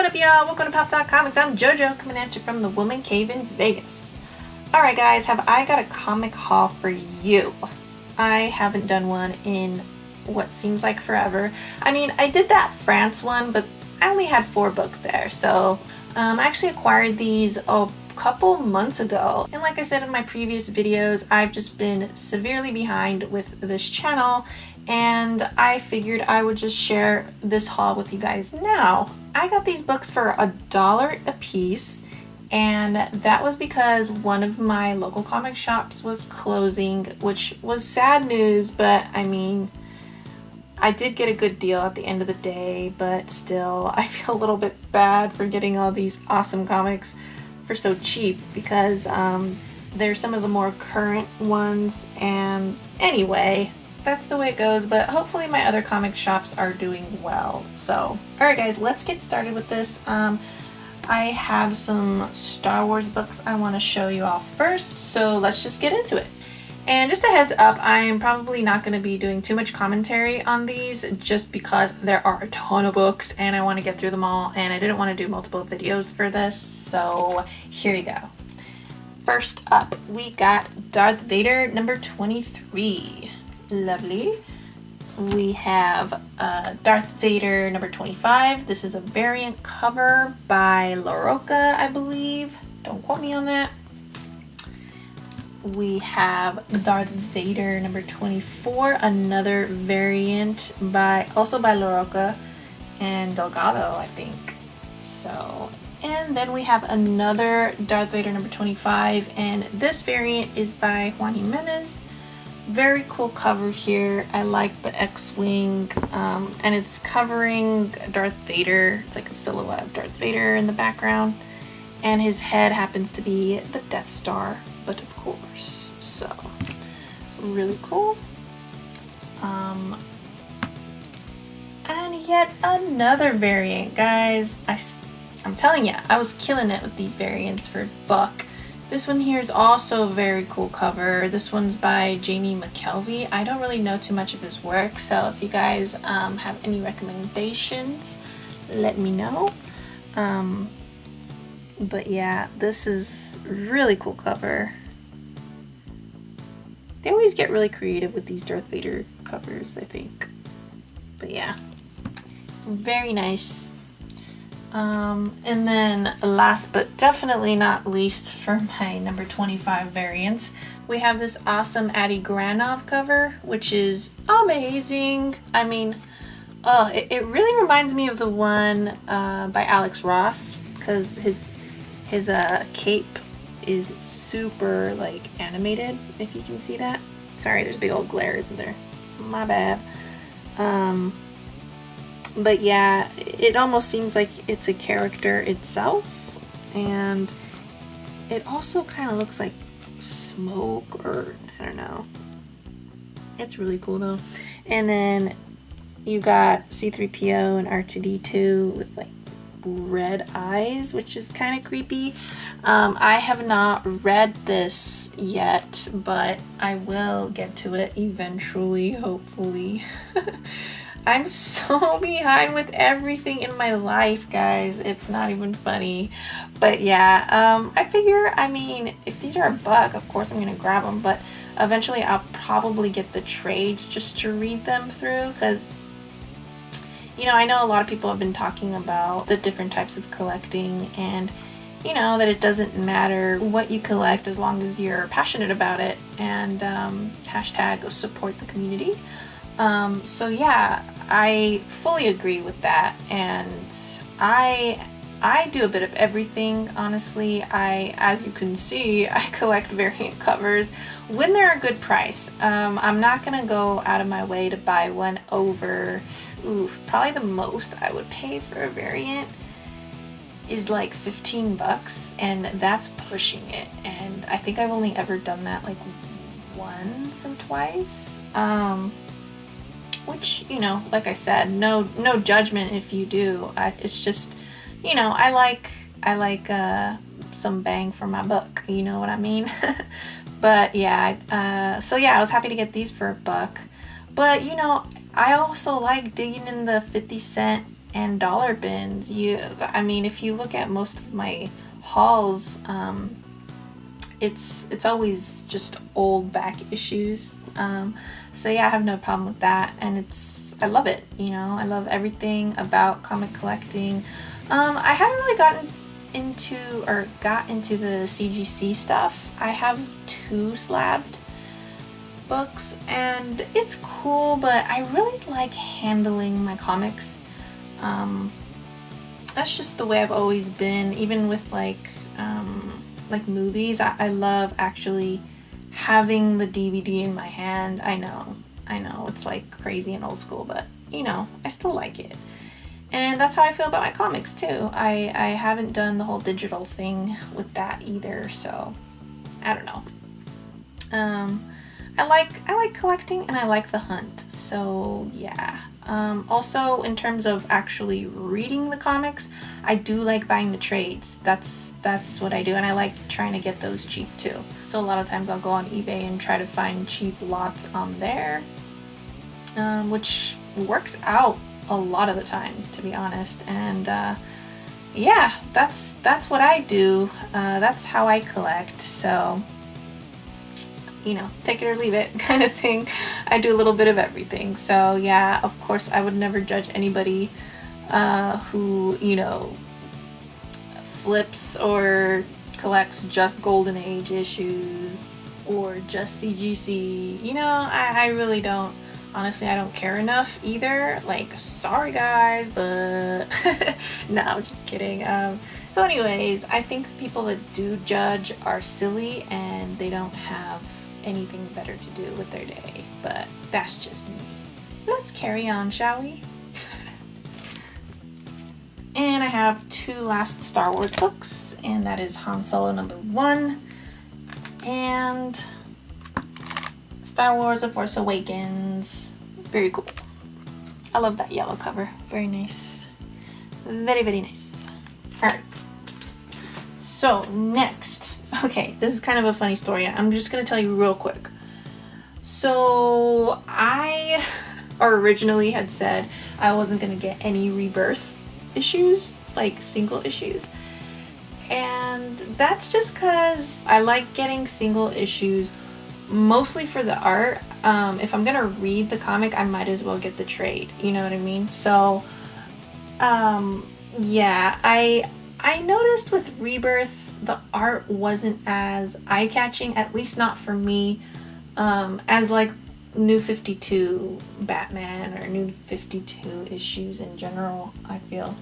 What up, y'all? Welcome to PopDotComix. I'm JoJo, coming at you from the Woman Cave in Vegas. Alright guys, have I got a comic haul for you? I haven't done one in what seems like forever. I mean, I did that France one, but I only had 4 books there. So I actually acquired these a couple months ago. And like I said in my previous videos, I've just been severely behind with this channel. And I figured I would just share this haul with you guys now. I got these books for $1 a piece, and that was because one of my local comic shops was closing, which was sad news, but I mean, I did get a good deal at the end of the day, but still, I feel a little bit bad for getting all these awesome comics for so cheap because they're some of the more current ones, and anyway, that's the way it goes, but hopefully my other comic shops are doing well. So, alright guys, let's get started with this. I have some Star Wars books I want to show you all first, so let's just get into it. And just a heads up, I'm probably not going to be doing too much commentary on these just because there are a ton of books and I want to get through them all, and I didn't want to do multiple videos for this, so here you go. First up, we got Darth Vader number 23. Lovely. We have Darth Vader number 25. This is a variant cover by LaRocca, I believe. Don't quote me on that. We have Darth Vader number 24, another variant also by LaRocca and Delgado, I think. So, and then we have another Darth Vader number 25, and this variant is by Juan Jimenez. Very cool cover here. I like the X-Wing, and it's covering Darth Vader. It's like a silhouette of Darth Vader in the background, and his head happens to be the Death Star, but of course, so really cool. And yet another variant, guys. I'm telling you, I was killing it with these variants for $1. This one here is also a very cool cover. This one's by Jamie McKelvey. I don't really know too much of his work, so if you guys have any recommendations, let me know. But yeah, this is really cool cover. They always get really creative with these Darth Vader covers, I think. But yeah, very nice. And then last but definitely not least for my number 25 variants, we have this awesome Adi Granov cover, which is amazing. I mean, it really reminds me of the one by Alex Ross, because his cape is super like animated, if you can see that. Sorry, there's a big old glare, isn't there? My bad. But yeah, it almost seems like it's a character itself, and it also kind of looks like smoke, or I don't know. It's really cool though. And then you got C-3PO and R2-D2 with like red eyes, which is kind of creepy. I have not read this yet, but I will get to it eventually, hopefully. I'm so behind with everything in my life, guys. It's not even funny. But yeah, I figure, I mean, if these are $1, of course I'm gonna grab them, but eventually I'll probably get the trades just to read them through, because you know, I know a lot of people have been talking about the different types of collecting, and you know, that it doesn't matter what you collect as long as you're passionate about it, and hashtag support the community. So yeah, I fully agree with that, and I do a bit of everything, honestly. As you can see, I collect variant covers when they're a good price. I'm not gonna go out of my way to buy one over, probably the most I would pay for a variant is like $15, and that's pushing it, and I think I've only ever done that like once or twice. Which, you know, like I said, no judgment if you do. It's just, you know, I like some bang for my buck, you know what I mean? But yeah, so yeah, I was happy to get these for $1. But you know, I also like digging in the 50 cent and dollar bins. I mean, if you look at most of my hauls, it's always just old back issues. So yeah, I have no problem with that, and I love it. You know, I love everything about comic collecting. I haven't really got into the CGC stuff. I have 2 slabbed books, and it's cool, but I really like handling my comics. That's just the way I've always been, even with like movies. I love actually having the DVD in my hand. I know it's like crazy and old school, but you know, I still like it. And that's how I feel about my comics too. I haven't done the whole digital thing with that either, so I don't know. I like collecting, and I like the hunt, so yeah. Also, in terms of actually reading the comics, I do like buying the trades. That's what I do, and I like trying to get those cheap too. So a lot of times I'll go on eBay and try to find cheap lots on there, which works out a lot of the time, to be honest. And yeah, that's what I do. That's how I collect. So, you know, take it or leave it kind of thing. I do a little bit of everything. So yeah, of course I would never judge anybody who, you know, flips or collects just Golden Age issues or just CGC. You know, I really don't. Honestly, I don't care enough either. Like, sorry guys, but no, I'm just kidding. So anyways, I think people that do judge are silly and they don't have anything better to do with their day. But that's just me. Let's carry on, shall we? And I have 2 last Star Wars books, and that is Han Solo #1 and Star Wars The Force Awakens. Very cool. I love that yellow cover. Very nice. Very, very nice. Alright. So, next. Okay, this is kind of a funny story. I'm just going to tell you real quick. So, I originally had said I wasn't going to get any Rebirth issues, like single issues. And that's just because I like getting single issues mostly for the art. If I'm gonna read the comic, I might as well get the trade, you know what I mean? So yeah, I noticed with Rebirth the art wasn't as eye-catching, at least not for me, as like New 52 Batman or New 52 issues in general, I feel.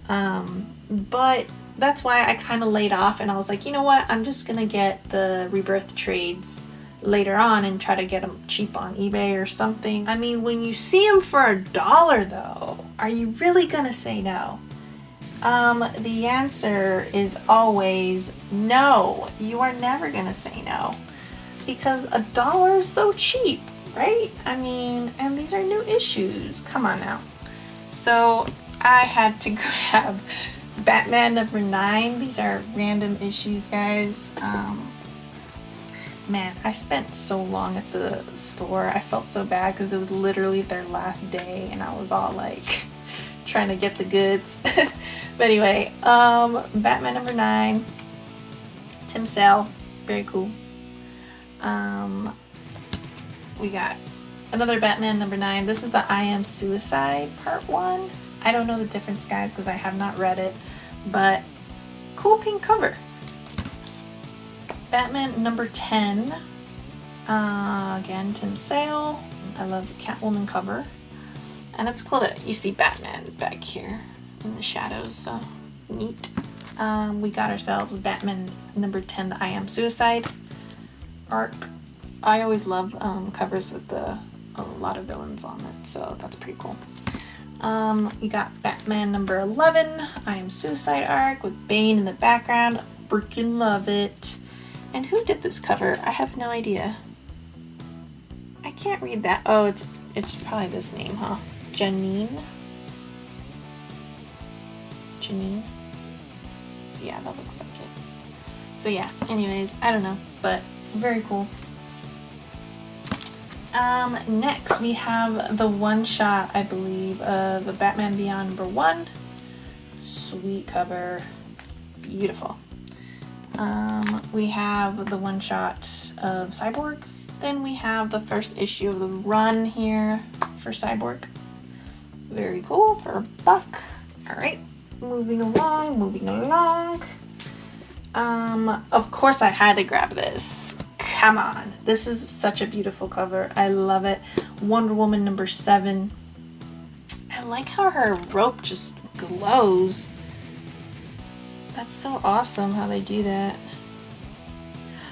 But that's why I kind of laid off, and I was like, you know what, I'm just gonna get the Rebirth trades later on and try to get them cheap on eBay or something. I mean, when you see them for $1 though, are you really gonna say no? The answer is always no. You are never gonna say no, because $1 is so cheap, right? I mean, and these are new issues. Come on now. So I had to grab Batman #9. These are random issues, guys. Man, I spent so long at the store. I felt so bad because it was literally their last day and I was all like trying to get the goods. But anyway, Batman #9, Tim Sale, very cool. We got another Batman #9. This is the I Am Suicide Part 1. I don't know the difference, guys, because I have not read it, but cool pink cover. Batman #10. Again, Tim Sale. I love the Catwoman cover. And it's cool that you see Batman back here in the shadows, so neat. We got ourselves Batman #10, the I Am Suicide arc. I always love covers with a lot of villains on it, so that's pretty cool. We got Batman #11, I Am Suicide arc with Bane in the background. Freaking love it. And who did this cover? I have no idea. I can't read that. Oh, it's probably this name, huh? Janine? Janine? Yeah, that looks like it. So yeah, anyways, I don't know, but very cool. Next we have the one shot, I believe, of the Batman Beyond #1. Sweet cover, beautiful. We have the one shot of Cyborg. Then we have the first issue of the run here for Cyborg. Very cool for $1. All right, moving along. Of course I had to grab this. Come on, this is such a beautiful cover. I love it. Wonder Woman #7. I like how her rope just glows. That's so awesome how they do that.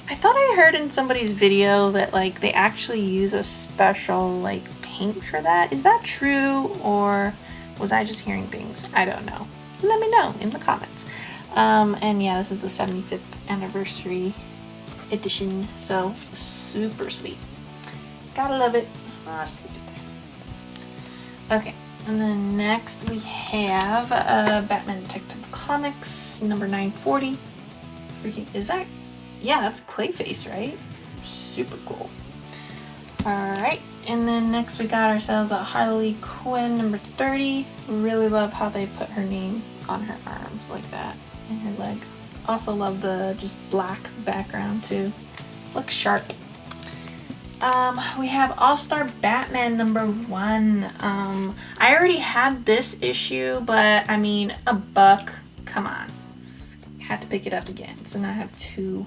I thought I heard in somebody's video that like they actually use a special like paint for that. Is that true, or was I just hearing things? I don't know. Let me know in the comments. And yeah, this is the 75th anniversary edition, so super sweet. Gotta love it. I'll just leave it there. Okay, and then next we have Batman Detective Comics #940. Freaking, is that? Yeah, that's Clayface, right? Super cool. Alright, and then next we got ourselves a Harley Quinn #30. Really love how they put her name on her arms like that and her leg. Also love the just black background too. Looks sharp. We have All-Star Batman #1. I already had this issue, but I mean, $1, come on. I had to pick it up again, so now I have 2.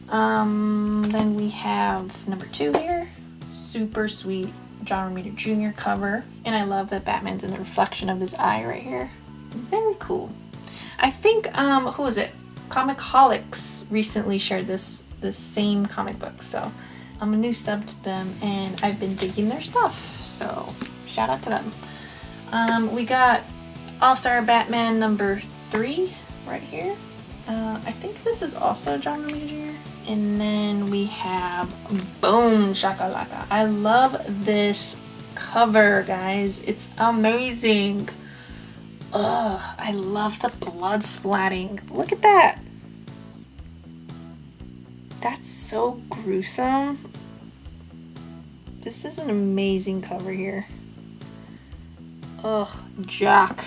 Then we have #2 here. Super sweet John Romita Jr. cover. And I love that Batman's in the reflection of his eye right here. Very cool. I think, who was it? Comixaholics recently shared this same comic book, so I'm a new sub to them and I've been digging their stuff, so shout out to them. We got All-Star Batman #3 right here. I think this is also John Romita Jr. And then we have Boom Shakalaka. I love this cover, guys. It's amazing. Ugh, I love the blood splatting. Look at that. That's so gruesome. This is an amazing cover here. Ugh, Jock,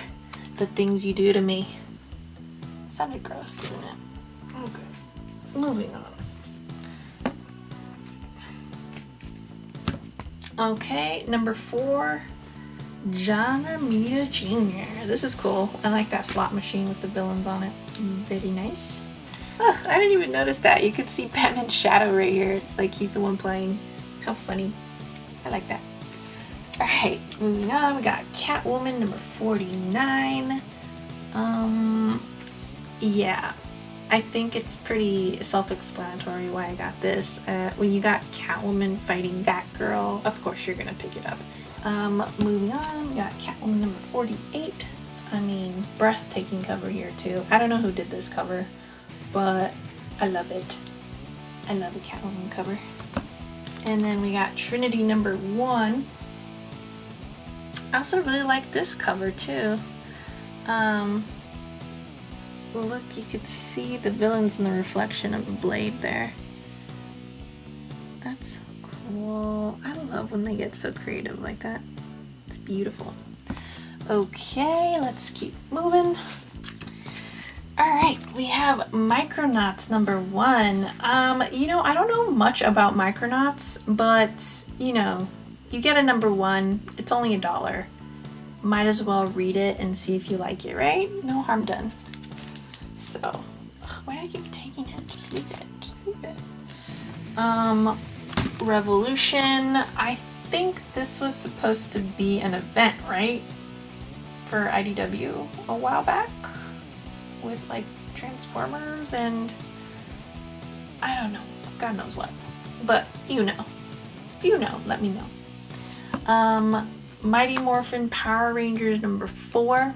the things you do to me. Sounded gross, didn't it? Okay, moving on. Okay, #4, John Romita Jr. This is cool. I like that slot machine with the villains on it. Very nice. Oh, I didn't even notice that. You could see Batman's shadow right here, like he's the one playing. How funny. I like that. Alright, moving on. We got Catwoman #49. Yeah. I think it's pretty self-explanatory why I got this. When you got Catwoman fighting Batgirl, of course you're gonna pick it up. Moving on, we got Catwoman #48. I mean, breathtaking cover here too. I don't know who did this cover, but I love it. I love a Catwoman cover. And then we got Trinity #1. I also really like this cover too. Look, you could see the villains in the reflection of the blade there. That's so cool. I love when they get so creative like that. It's beautiful. Okay, let's keep moving. Alright, we have Micronauts #1. You know, I don't know much about Micronauts, but, you know, you get a #1, it's only $1. Might as well read it and see if you like it, right? No harm done. So, why do I keep taking it? Just leave it. Just leave it. Revolution. I think this was supposed to be an event, right? For IDW a while back. With like Transformers and I don't know. God knows what. But you know. If you know, let me know. Mighty Morphin Power Rangers #4.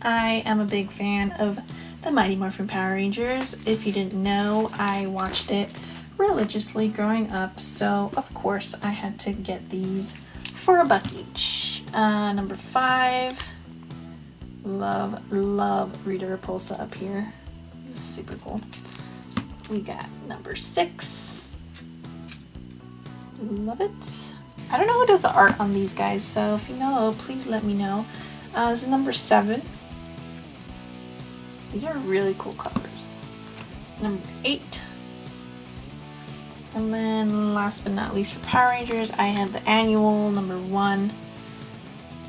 I am a big fan of the Mighty Morphin Power Rangers. If you didn't know, I watched it religiously growing up, so of course I had to get these for $1 each. #5. Love Rita Repulsa up here. Super cool. We got #6. Love it. I don't know who does the art on these guys, so if you know, please let me know. This is number 7. These are really cool covers. Number 8. And then last but not least for Power Rangers, I have the annual number 1.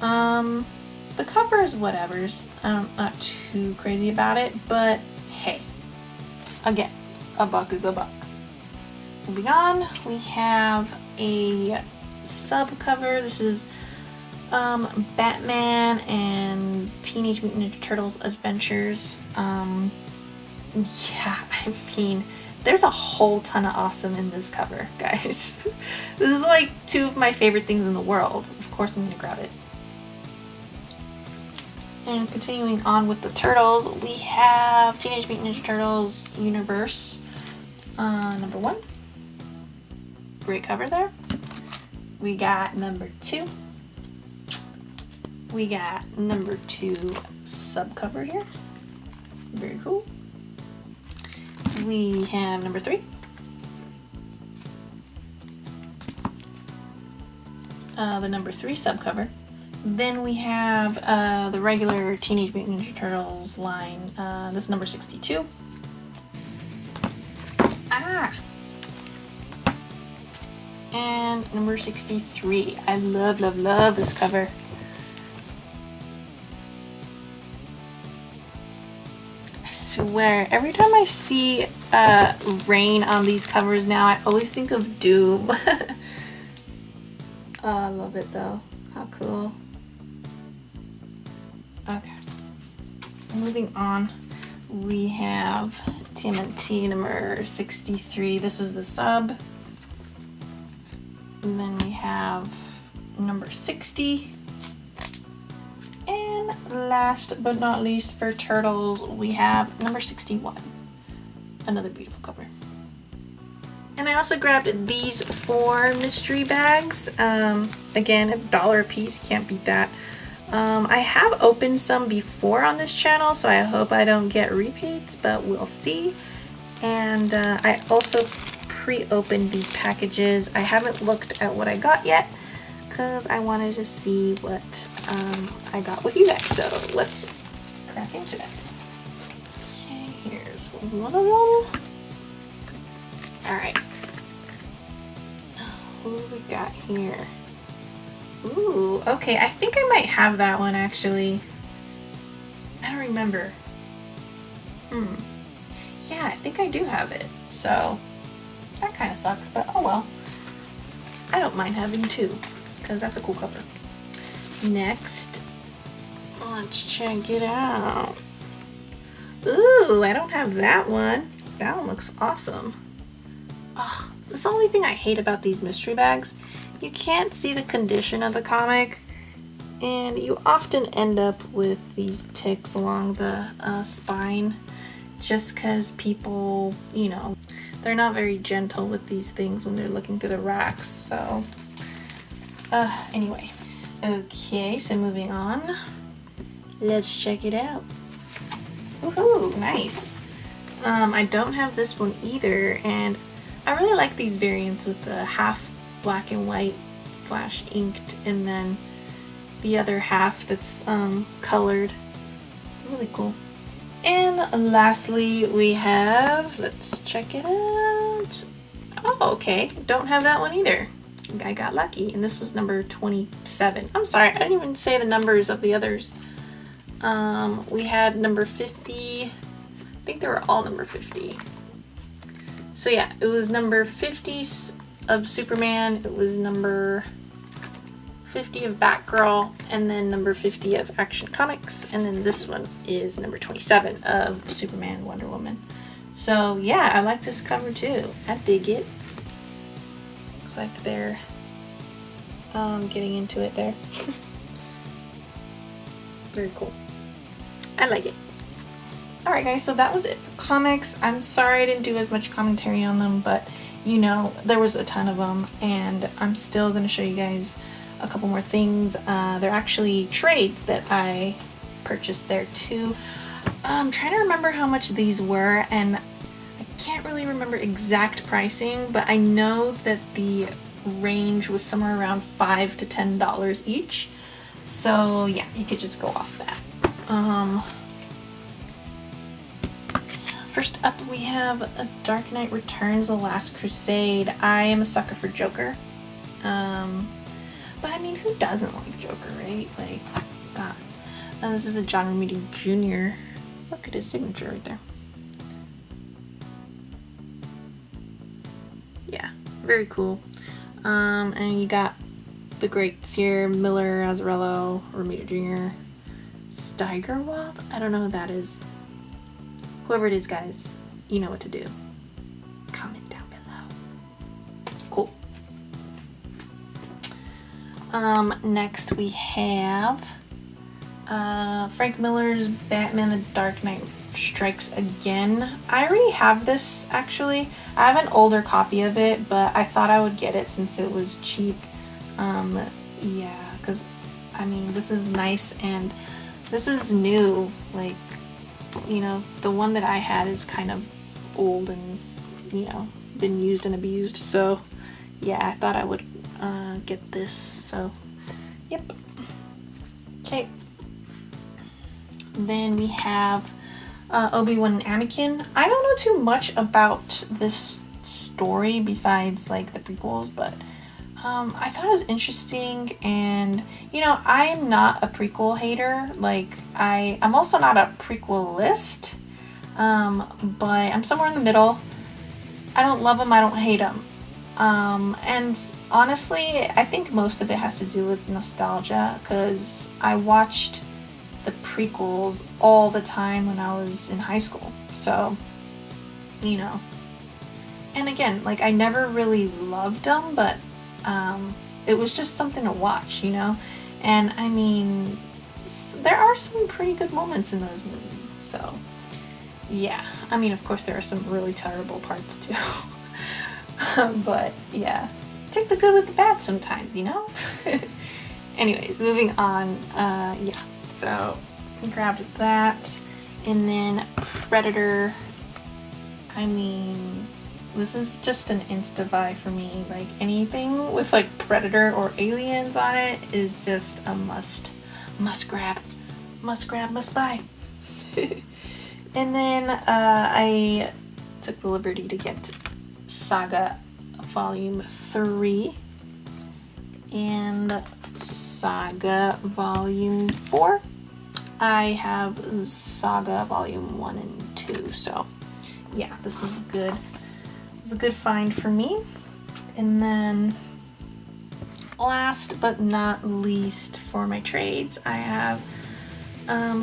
The cover is whatever's. I'm not too crazy about it, but hey, again, a buck is a buck. Moving on, we have a sub cover. This is Batman and Teenage Mutant Ninja Turtles Adventures. Yeah, I mean, there's a whole ton of awesome in this cover, guys. This is like 2 of my favorite things in the world. Of course I'm gonna grab it. And continuing on with the Turtles, we have Teenage Mutant Ninja Turtles Universe, number 1. Great cover there. We got number 2. We got number 2 subcover here. Very cool. We have number 3. The number 3 subcover. Then we have the regular Teenage Mutant Ninja Turtles line. This is number 62. And number 63. I love, love, love this cover. I swear, every time I see rain on these covers now, I always think of Doom. Oh, I love it though. How cool. Okay. Moving on, we have TMNT number 63. This was the sub. And then we have number 60. And last but not least for Turtles, we have number 61. Another beautiful cover. And I also grabbed these 4 mystery bags. Again, $1 a piece, can't beat that. I have opened some before on this channel, so I hope I don't get repeats, but we'll see. And I also pre-opened these packages. I haven't looked at what I got yet because I wanted to see what I got with you guys. So let's crack into it. Okay, here's one of them. Alright. What do we got here? Ooh, okay, I think I might have that one actually. I don't remember. Yeah, I think I do have it. So, that kind of sucks, but oh well. I don't mind having 2, because that's a cool cover. Next, let's check it out. Ooh, I don't have that one. That one looks awesome. Ugh, that's the only thing I hate about these mystery bags. You can't see the condition of the comic, and you often end up with these ticks along the spine just because people, you know, they're not very gentle with these things when they're looking through the racks. So anyway, okay, so moving on, let's check it out. Woohoo, nice. I don't have this one either, and I really like these variants with the half black and white / inked, and then the other half that's colored. Really cool. And lastly, we have, let's check it out. Oh, okay, don't have that one either. I got lucky, and this was number 27. I'm sorry, I didn't even say the numbers of the others. We had number 50. I think they were all number 50. So yeah, it was number 50 of Superman, it was number 50 of Batgirl, and then number 50 of Action Comics, and then this one is number 27 of Superman and Wonder Woman. So yeah, I like this cover too. I dig it. Looks like they're getting into it there. Very cool. I like it. Alright guys, so that was it for comics. I'm sorry I didn't do as much commentary on them, but you know, there was a ton of them, and I'm still going to show you guys a couple more things. They're actually trades that I purchased there too. I'm trying to remember how much these were, and I can't really remember exact pricing, but I know that the range was somewhere around $5 to $10 each. So yeah, you could just go off that. First up we have A Dark Knight Returns: The Last Crusade. I am a sucker for Joker. But I mean, who doesn't like Joker, right? Like, God. This is a John Romita Jr. Look at his signature right there. Yeah, very cool. And you got the greats here: Miller, Azzarello, Romita Jr., Steigerwald. I don't know who that is. Whoever it is, guys, you know what to do. Comment down below. Cool. Next we have Frank Miller's Batman: The Dark Knight Strikes Again. I already have this, actually. I have an older copy of it, but I thought I would get it since it was cheap. Yeah, because, I mean, this is nice, and this is new. Like, you know, the one that I had is kind of old and, you know, been used and abused. So, yeah, I thought I would get this. So, yep. Okay. Then we have Obi-Wan and Anakin. I don't know too much about this story besides, like, the prequels, but I thought it was interesting. And, you know, I am not a prequel hater. Like, I'm also not a prequelist, but I'm somewhere in the middle. I don't love them, I don't hate them. And honestly, I think most of it has to do with nostalgia, because I watched the prequels all the time when I was in high school. So, you know. And again, like, I never really loved them, but it was just something to watch, you know? And I mean, there are some pretty good moments in those movies, so yeah. I mean, of course, there are some really terrible parts too. But yeah, take the good with the bad sometimes, you know? Anyways, moving on. Yeah, so I grabbed that. And then Predator. I mean, this is just an insta buy for me. Like, anything with like Predator or aliens on it is just a must grab, must buy. And then I took the liberty to get Saga Volume 3 and Saga Volume 4. I have Saga Volume 1 and 2, so yeah, this was good. It was a good find for me. And then last but not least for my trades, I have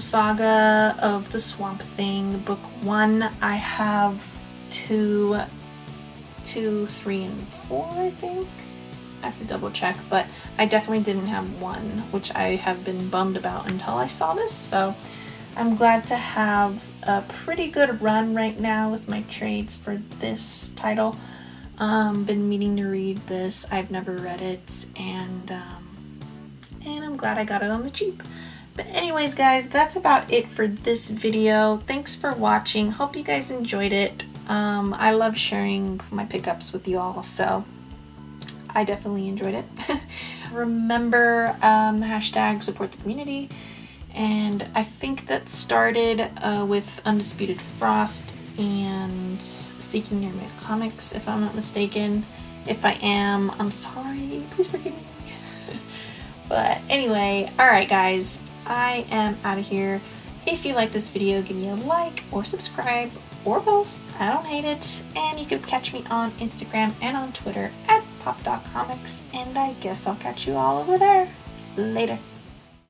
Saga of the Swamp Thing, Book 1. I have 2, 3, and 4, I think. I have to double check, but I definitely didn't have 1, which I have been bummed about until I saw this. So I'm glad to have a pretty good run right now with my trades for this title. Been meaning to read this. I've never read it, and I'm glad I got it on the cheap. But anyways, guys, that's about it for this video. Thanks for watching. Hope you guys enjoyed it. I love sharing my pickups with you all, so I definitely enjoyed it. Remember, hashtag support the community. And I think that started with Undisputed Frost and Seeking Near Comics, if I'm not mistaken. If I am, I'm sorry. Please forgive me. But anyway, alright guys, I am out of here. If you like this video, give me a like or subscribe or both. I don't hate it. And you can catch me on Instagram and on Twitter at PopDotComix. And I guess I'll catch you all over there. Later.